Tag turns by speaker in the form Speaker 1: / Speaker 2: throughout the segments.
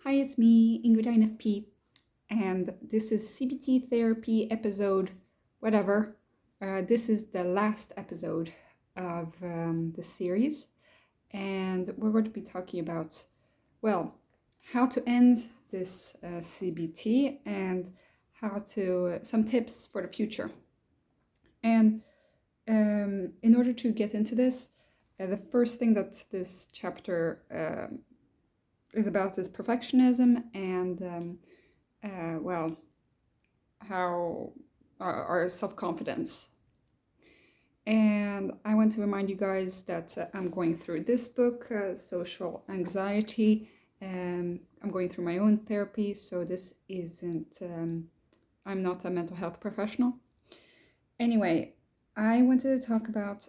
Speaker 1: Hi, it's me, Ingrid INFP, and this is CBT therapy episode, whatever. This is the last episode of the series, and we're going to be talking about, well, how to end this CBT and how to, some tips for the future. And in order to get into this, the first thing that this chapter is about is perfectionism and how our self-confidence. And I want to remind you guys that I'm going through this book, Social Anxiety. I'm going through my own therapy, so this isn't, I'm not a mental health professional. Anyway, I wanted to talk about,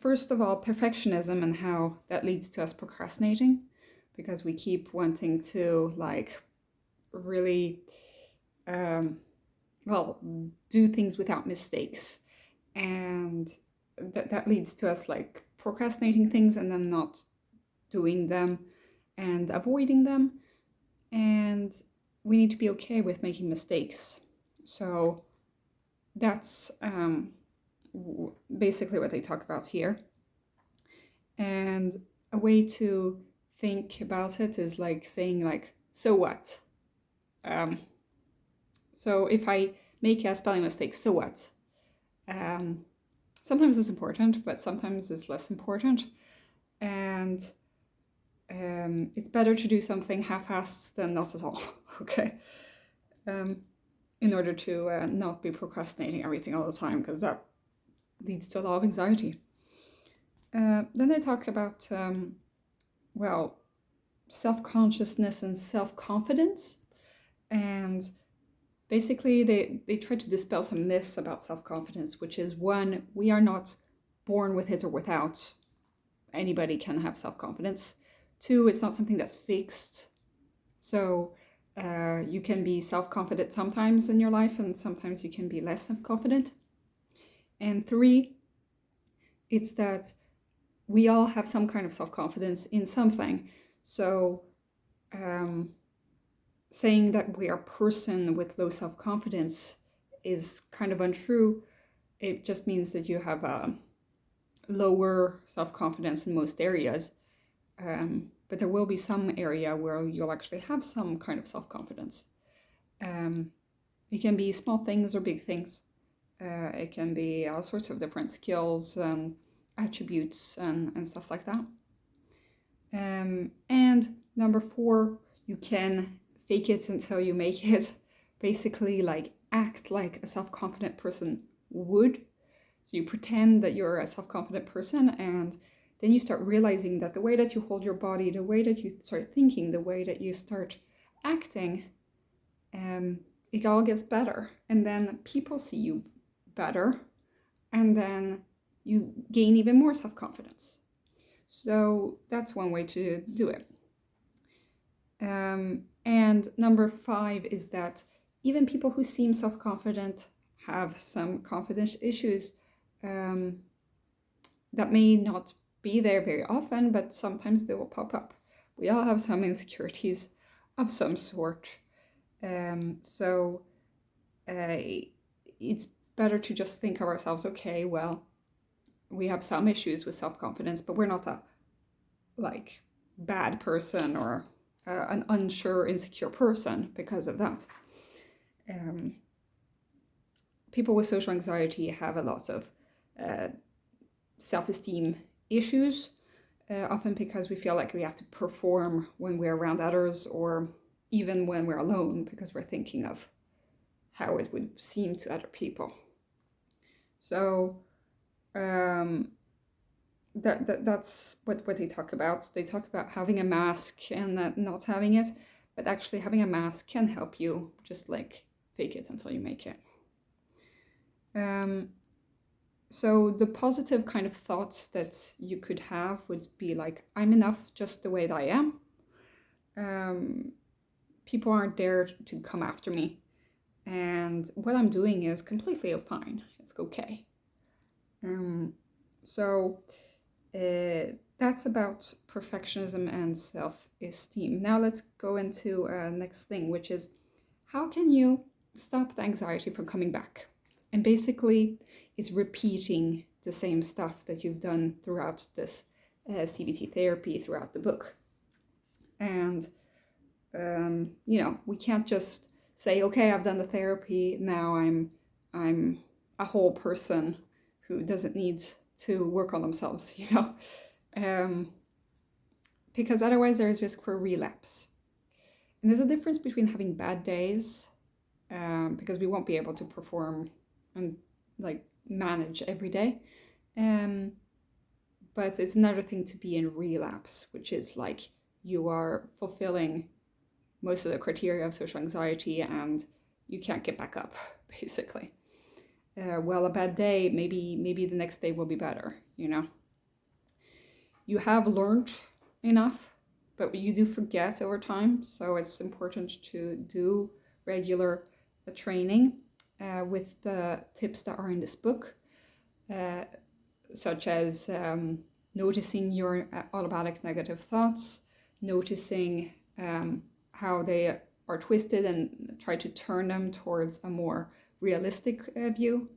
Speaker 1: first of all, perfectionism and how that leads to us procrastinating, because we keep wanting to really do things without mistakes, and that leads to us procrastinating things and then not doing them and avoiding them. And we need to be okay with making mistakes. So that's basically what they talk about here. And a way to think about it is saying so what? So if I make a spelling mistake, so what? Sometimes it's important, but sometimes it's less important. And it's better to do something half-assed than not at all, okay? In order to not be procrastinating everything all the time, because that leads to a lot of anxiety. Then they talk about, self-consciousness and self-confidence. And basically, they try to dispel some myths about self-confidence, which is, one, we are not born with it or without. Anybody can have self-confidence. Two, it's not something that's fixed. So you can be self-confident sometimes in your life, and sometimes you can be less self-confident. And three, it's that we all have some kind of self-confidence in something. So saying that we are a person with low self-confidence is kind of untrue. It just means that you have a lower self-confidence in most areas. But there will be some area where you'll actually have some kind of self-confidence. It can be small things or big things. It can be all sorts of different skills and attributes and stuff like that. And number 4, you can fake it until you make it. Basically, act like a self-confident person would. So you pretend that you're a self-confident person, and then you start realizing that the way that you hold your body, the way that you start thinking, the way that you start acting, it all gets better. And then people see you better, and then you gain even more self-confidence. So that's one way to do it. And number 5 is that even people who seem self-confident have some confidence issues that may not be there very often, but sometimes they will pop up. We all have some insecurities of some sort. So it's better to just think of ourselves, okay, well, we have some issues with self-confidence, but we're not a bad person or an unsure, insecure person because of that. People with social anxiety have a lot of self-esteem issues, often because we feel like we have to perform when we're around others, or even when we're alone, because we're thinking of how it would seem to other people. So that's what they talk about. They talk about having a mask and not having it, but actually having a mask can help you just fake it until you make it. So the positive kind of thoughts that you could have would be I'm enough just the way that I am. People aren't there to come after me, and what I'm doing is completely fine. It's okay. So That's about perfectionism and self-esteem. Now let's go into next thing, which is how can you stop the anxiety from coming back? And basically, it's repeating the same stuff that you've done throughout this CBT therapy, throughout the book. And, we can't just say, okay, I've done the therapy, now I'm a whole person who doesn't need to work on themselves, because otherwise there is risk for relapse. And there's a difference between having bad days, because we won't be able to perform and manage every day. But it's another thing to be in relapse, which is like you are fulfilling most of the criteria of social anxiety and you can't get back up, basically. A bad day, maybe the next day will be better, You have learned enough, but you do forget over time, so it's important to do regular training with the tips that are in this book, such as noticing your automatic negative thoughts, noticing how they are twisted and try to turn them towards a more realistic view,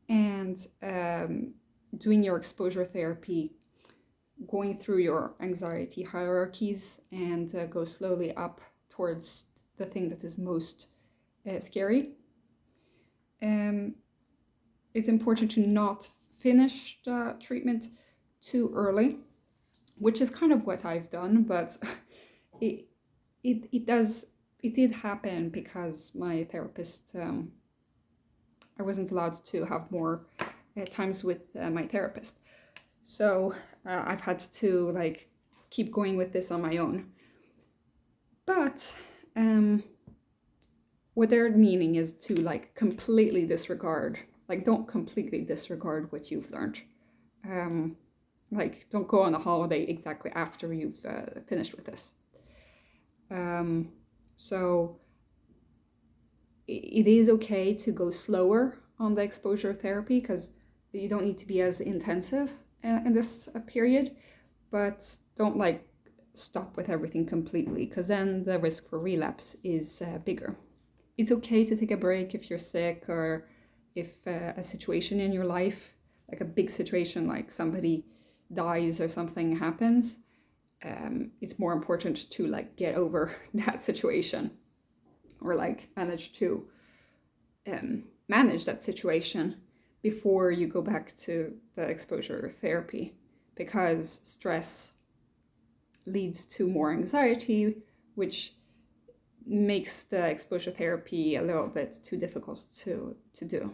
Speaker 1: and doing your exposure therapy, going through your anxiety hierarchies and go slowly up towards the thing that is most scary. It's important to not finish the treatment too early, which is kind of what I've done, but it did happen because my therapist, I wasn't allowed to have more times with my therapist. So I've had to keep going with this on my own. But what they're meaning is to completely disregard, don't completely disregard what you've learned. Don't go on a holiday exactly after you've finished with this. So it is okay to go slower on the exposure therapy because you don't need to be as intensive in this period, but don't stop with everything completely, because then the risk for relapse is bigger. It's okay to take a break if you're sick or if a situation in your life, like a big situation, like somebody dies or something happens. It's more important to get over that situation, or manage to manage that situation before you go back to the exposure therapy, because stress leads to more anxiety, which makes the exposure therapy a little bit too difficult to do.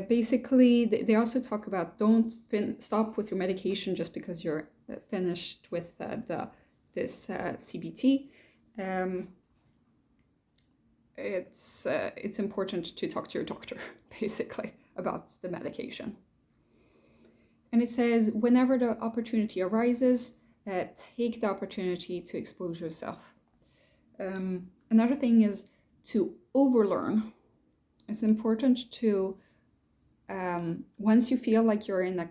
Speaker 1: Basically, they also talk about don't stop with your medication just because you're finished with this CBT. It's important to talk to your doctor, basically, about the medication. And it says, whenever the opportunity arises, take the opportunity to expose yourself. Another thing is to overlearn. It's important to, once you feel like you're in a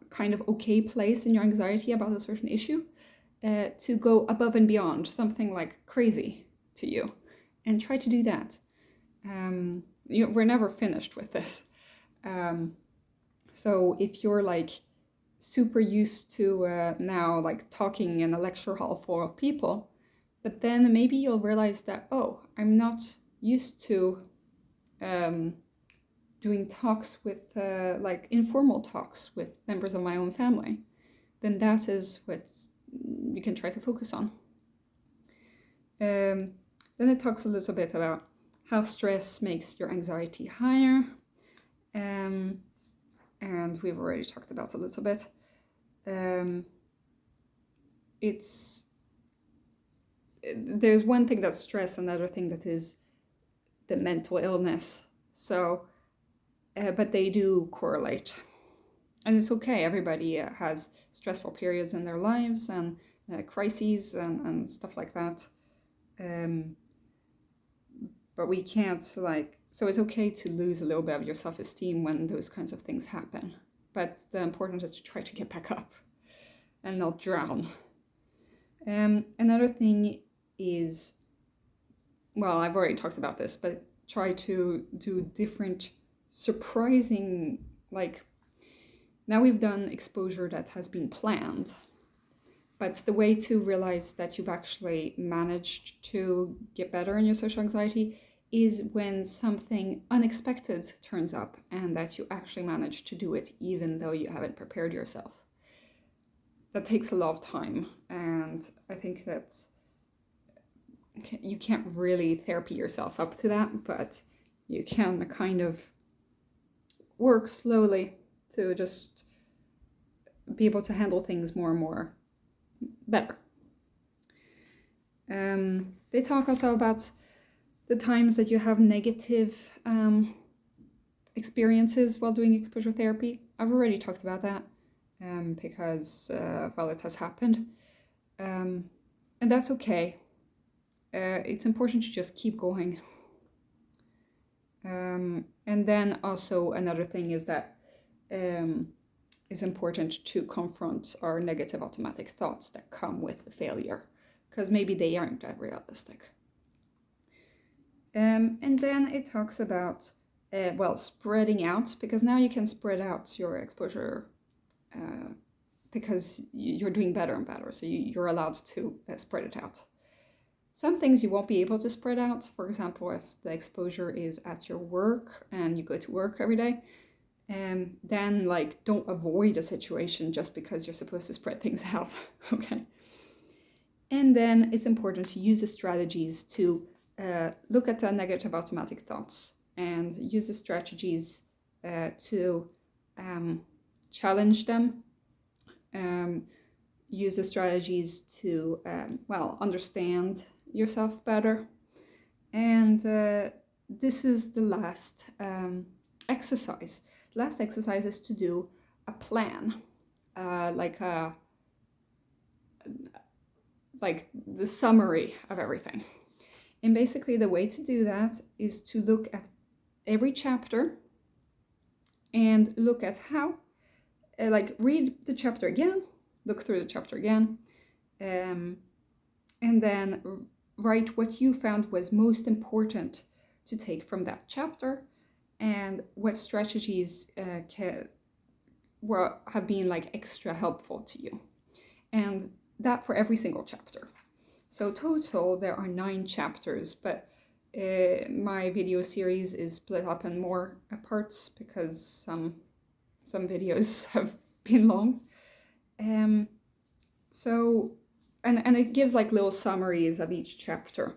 Speaker 1: kind of okay place in your anxiety about a certain issue, to go above and beyond, something crazy to you, and try to do that. We're never finished with this. So if you're super used to now talking in a lecture hall full of people, but then maybe you'll realize that, oh, I'm not used to doing talks with informal talks with members of my own family, then that is what you can try to focus on. Then it talks a little bit about how stress makes your anxiety higher, and we've already talked about a little bit. There's one thing that's stress, another thing that is the mental illness. So, but they do correlate. And it's okay, everybody has stressful periods in their lives and crises and stuff like that. But we can't So it's okay to lose a little bit of your self-esteem when those kinds of things happen. But the important is to try to get back up and not drown. Another thing is, well, I've already talked about this, but try to do different surprising, like, now we've done exposure that has been planned, but the way to realize that you've actually managed to get better in your social anxiety is when something unexpected turns up and that you actually manage to do it even though you haven't prepared yourself. That takes a lot of time, and I think that you can't really therapy yourself up to that, but you can kind of work slowly to just be able to handle things more and more better. They talk also about the times that you have negative experiences while doing exposure therapy. I've already talked about that because, well, it has happened. And that's okay. It's important to just keep going. And then also another thing is that it's important to confront our negative automatic thoughts that come with the failure, because maybe they aren't that realistic. And then it talks about, well, spreading out, because now you can spread out your exposure because you're doing better and better, so you're allowed to spread it out. Some things you won't be able to spread out. For example, if the exposure is at your work and you go to work every day, then like don't avoid a situation just because you're supposed to spread things out. Okay. And then it's important to use the strategies to look at the negative automatic thoughts and use the strategies to challenge them. Use the strategies to, well, understand yourself better. And this is the last exercise. The last exercise is to do a plan, like the summary of everything. And basically the way to do that is to look at every chapter and look at how, like read the chapter again, look through the chapter again, and then write what you found was most important to take from that chapter and what strategies have been like extra helpful to you. And that for every single chapter. So total there are 9 chapters, but my video series is split up in more parts because some videos have been long. So and it gives like little summaries of each chapter.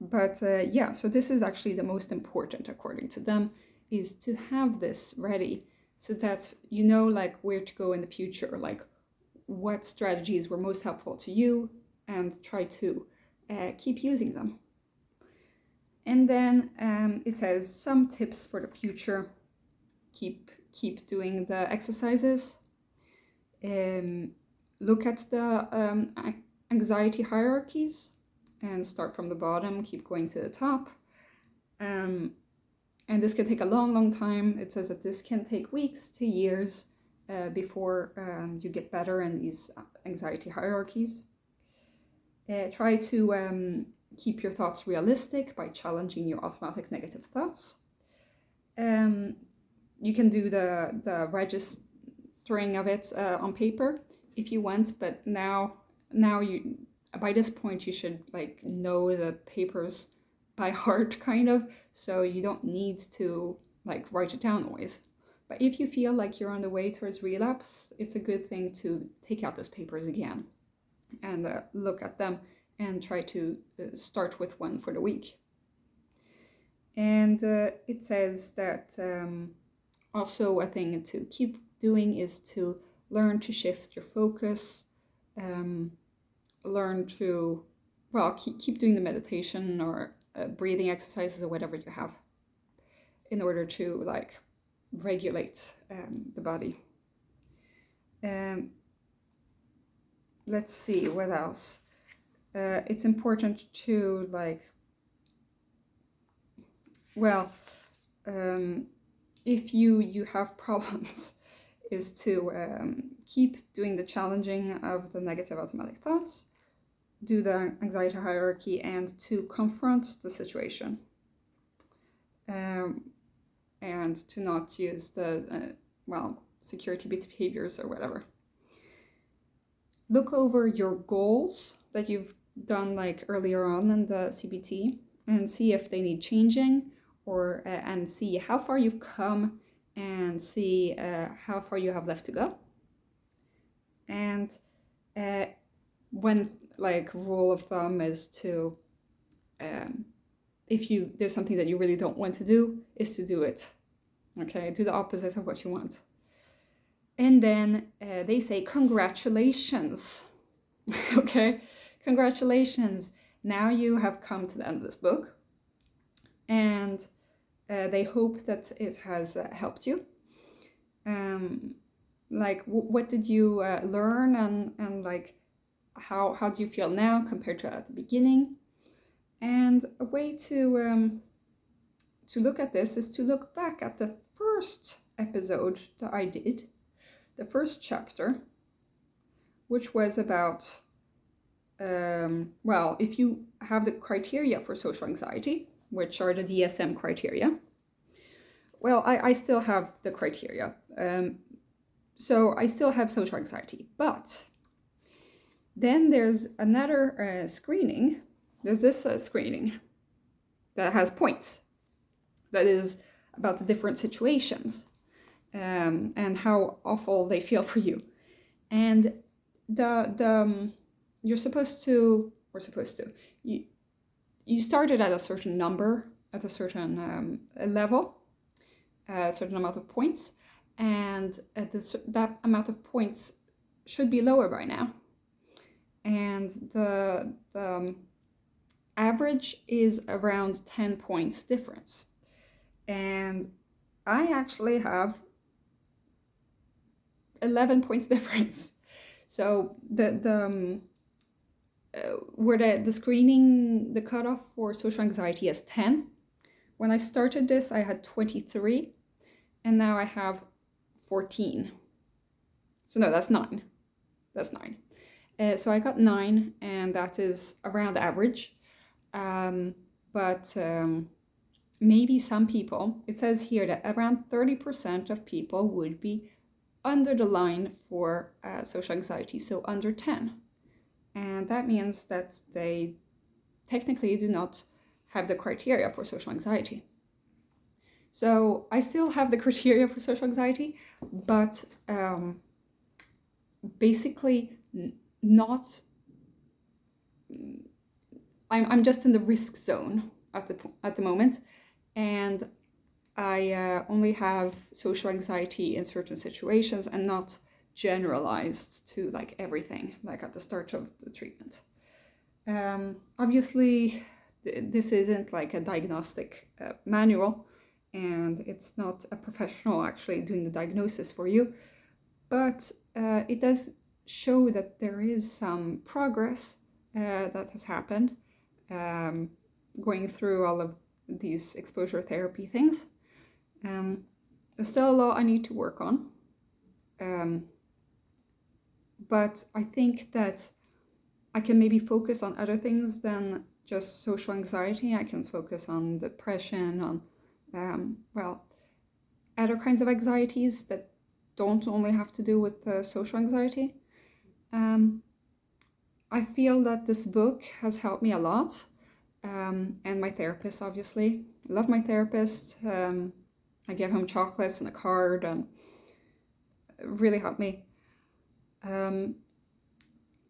Speaker 1: But yeah, so this is actually the most important according to them, is to have this ready so that you know like where to go in the future, like what strategies were most helpful to you, and try to keep using them. And then it says some tips for the future. Keep doing the exercises. Look at the anxiety hierarchies and start from the bottom, keep going to the top. And this can take a long time. It says that this can take weeks to years before you get better in these anxiety hierarchies. Try to keep your thoughts realistic by challenging your automatic negative thoughts. You can do the registering of it on paper if you want, but now you, by this point, you should like know the papers by heart kind of, so you don't need to like write it down always. But if you feel like you're on the way towards relapse, it's a good thing to take out those papers again and look at them and try to start with one for the week. And it says that also a thing to keep doing is to learn to shift your focus, learn to, well, keep doing the meditation or breathing exercises or whatever you have in order to like regulate the body. Let's see what else. It's important to like Well, if you have problems, is to keep doing the challenging of the negative automatic thoughts, do the anxiety hierarchy, and to confront the situation. And to not use the, security behaviors or whatever. Look over your goals that you've done like earlier on in the CBT and see if they need changing, or and see how far you've come, and see how far you have left to go. And when, like, rule of thumb is to, if there's something that you really don't want to do, is to do it. Okay, do the opposite of what you want. And then they say, congratulations. Okay, congratulations. Now you have come to the end of this book. And they hope that it has helped you. What did you learn, and like, how do you feel now compared to at the beginning? And a way to look at this is to look back at the first episode that I did, the first chapter, which was about, if you have the criteria for social anxiety, which are the DSM criteria. Well, I still have the criteria. So I still have social anxiety, but then there's another screening. There's this screening that has points, that is about the different situations and how awful they feel for you. And you started at a certain number, at a certain level, a certain amount of points, and that amount of points should be lower by now. And the average is around 10 points difference. And I actually have 11 points difference. So where the screening, the cutoff for social anxiety is 10. When I started this, I had 23, and now I have 14. So no, that's 9. That's 9. So I got 9, and that is around average. But maybe some people, it says here that around 30% of people would be under the line for social anxiety, so under 10. And that means that they technically do not have the criteria for social anxiety. So I still have the criteria for social anxiety, but basically not. I'm just in the risk zone at the moment, and I only have social anxiety in certain situations and not generalized to like everything, like at the start of the treatment. Obviously, this isn't like a diagnostic manual, and it's not a professional actually doing the diagnosis for you, but it does show that there is some progress that has happened going through all of these exposure therapy things. There's still a lot I need to work on, but I think that I can maybe focus on other things than just social anxiety. I can focus on depression, on other kinds of anxieties that don't only have to do with social anxiety. I feel that this book has helped me a lot, and my therapist, obviously. I love my therapist. I give him chocolates and a card, and it really helped me.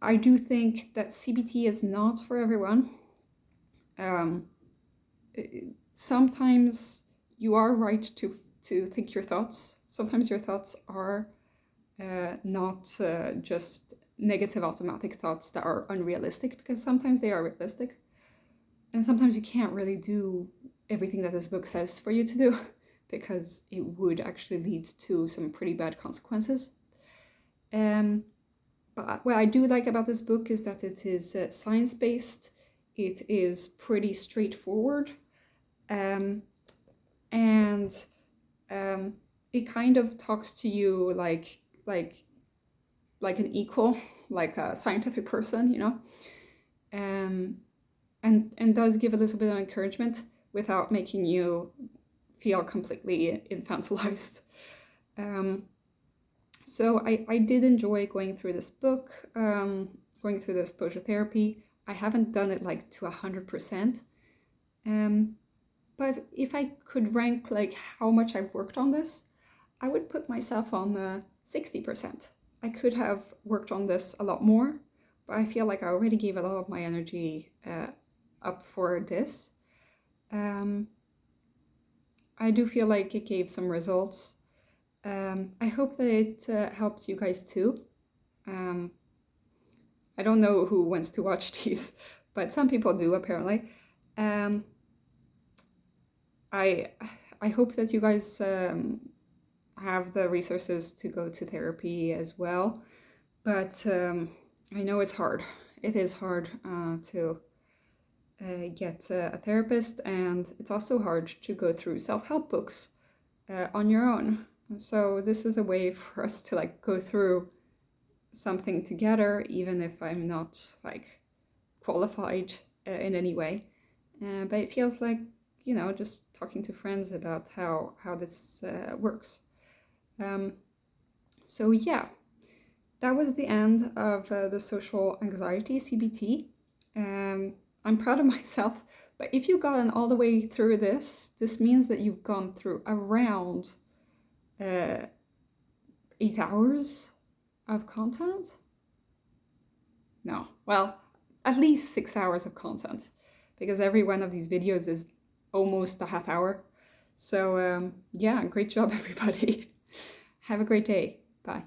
Speaker 1: I do think that CBT is not for everyone. Sometimes you are right to think your thoughts. Sometimes your thoughts are not just negative automatic thoughts that are unrealistic, because sometimes they are realistic. And sometimes you can't really do everything that this book says for you to do, because it would actually lead to some pretty bad consequences. But what I do like about this book is that it is science-based. It is pretty straightforward. and it kind of talks to you like an equal, like a scientific person, you know, and does give a little bit of encouragement without making you feel completely infantilized. So I did enjoy going through this book, going through this exposure therapy. I haven't done it like to 100%. But if I could rank like how much I've worked on this, I would put myself on the 60%. I could have worked on this a lot more, but I feel like I already gave a lot of my energy up for this. I do feel like it gave some results. I hope that it helped you guys too. I don't know who wants to watch these, but some people do apparently. I hope that you guys have the resources to go to therapy as well, but I know it's hard. It is hard to get a therapist, and it's also hard to go through self-help books on your own. So this is a way for us to like go through something together, even if I'm not like qualified in any way. But it feels like, you know, just talking to friends about how this works. So yeah, that was the end of the social anxiety CBT. I'm proud of myself, but if you've gotten all the way through this means that you've gone through around 8 hours of content? No, well, at least 6 hours of content, because every one of these videos is almost a half hour. So yeah, great job everybody. Have a great day. Bye.